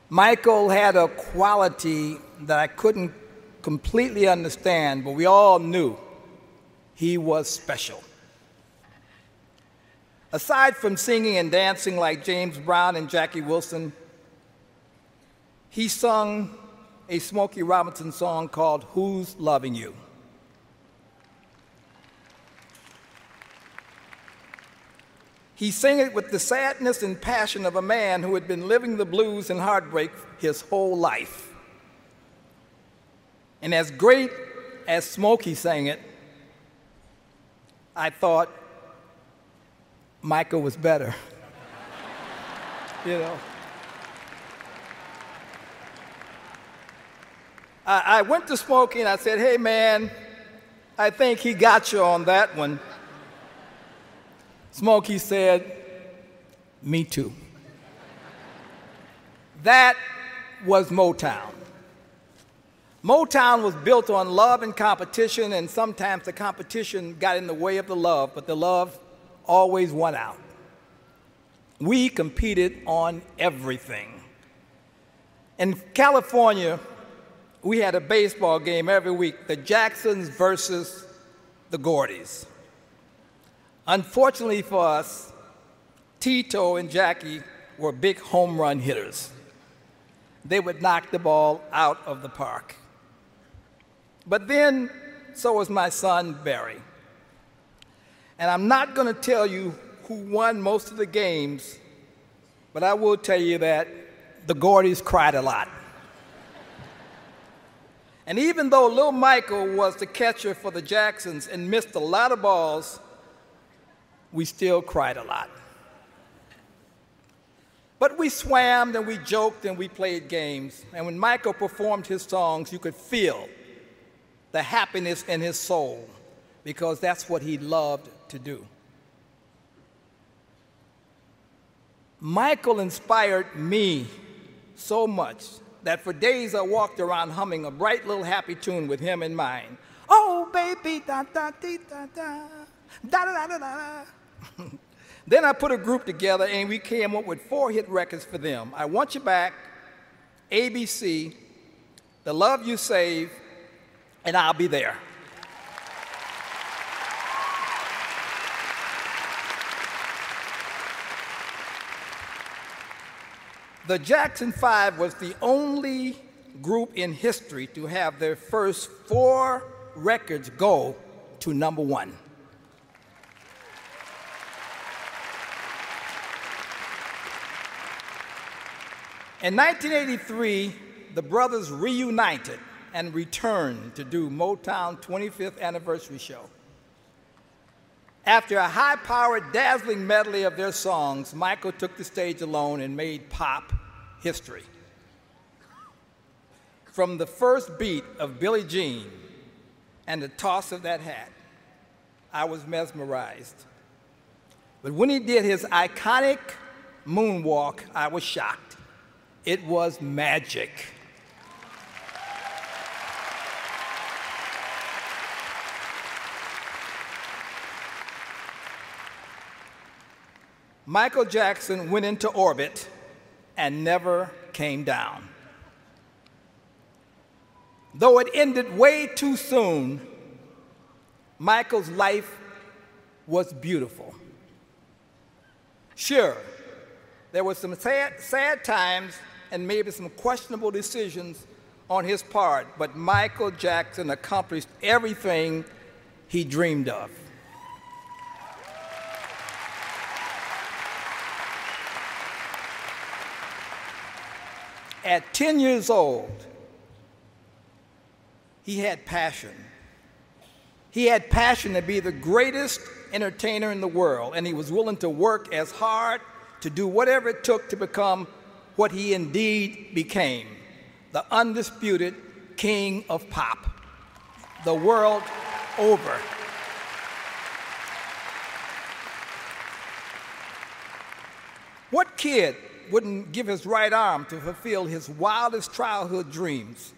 Michael had a quality that I couldn't completely understand, but we all knew he was special. Aside from singing and dancing like James Brown and Jackie Wilson, he sung a Smokey Robinson song called "Who's Loving You?" He sang it with the sadness and passion of a man who had been living the blues and heartbreak his whole life. And as great as Smokey sang it, I thought Michael was better. You know. I went to Smokey and I said, "Hey man, I think he got you on that one." Smokey said, "Me too." That was Motown. Motown was built on love and competition, and sometimes the competition got in the way of the love, but the love always won out. We competed on everything. In California, we had a baseball game every week, the Jacksons versus the Gordys. Unfortunately for us, Tito and Jackie were big home run hitters. They would knock the ball out of the park. But then, so was my son, Barry. And I'm not going to tell you who won most of the games, but I will tell you that the Gordys cried a lot. And even though little Michael was the catcher for the Jacksons and missed a lot of balls, we still cried a lot. But we swam and we joked and we played games. And when Michael performed his songs, you could feel the happiness in his soul, because that's what he loved to do. Michael inspired me so much that for days I walked around humming a bright little happy tune with him in mind. Oh, baby, da da dee da da, da da da da da. Then I put a group together and we came up with 4 hit records for them: I Want You Back, ABC, The Love You Save, and I'll Be There. The Jackson 5 was the only group in history to have their first 4 records go to #1. In 1983, the brothers reunited and returned to do Motown 25th anniversary show. After a high-powered, dazzling medley of their songs, Michael took the stage alone and made pop history. From the first beat of Billie Jean and the toss of that hat, I was mesmerized. But when he did his iconic moonwalk, I was shocked. It was magic. Michael Jackson went into orbit and never came down. Though it ended way too soon, Michael's life was beautiful. Sure, there were some sad times and maybe some questionable decisions on his part, but Michael Jackson accomplished everything he dreamed of. At 10 years old, he had passion. He had passion to be the greatest entertainer in the world, and he was willing to work as hard to do whatever it took to become what he indeed became, the undisputed king of pop, the world over. What kid wouldn't give his right arm to fulfill his wildest childhood dreams?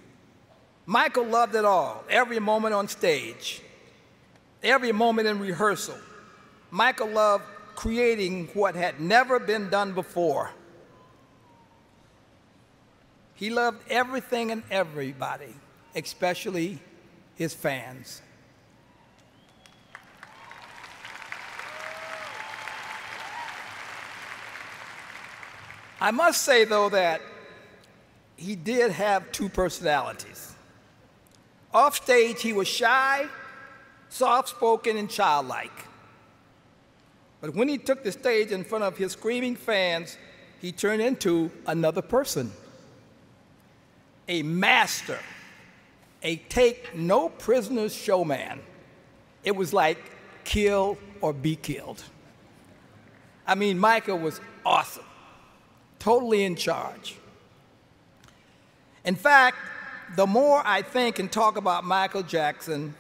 Michael loved it all, every moment on stage, every moment in rehearsal. Michael loved creating what had never been done before. He loved everything and everybody, especially his fans. I must say, though, that he did have two personalities. Off stage, he was shy, soft-spoken, and childlike. But when he took the stage in front of his screaming fans, he turned into another person. A master, a take-no-prisoners showman. It was like kill or be killed. I mean, Michael was awesome, totally in charge. In fact, the more I think and talk about Michael Jackson,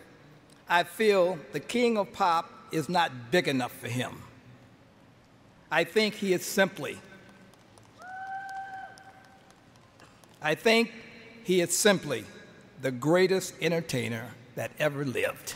I feel the king of pop is not big enough for him. I think he is simply the greatest entertainer that ever lived.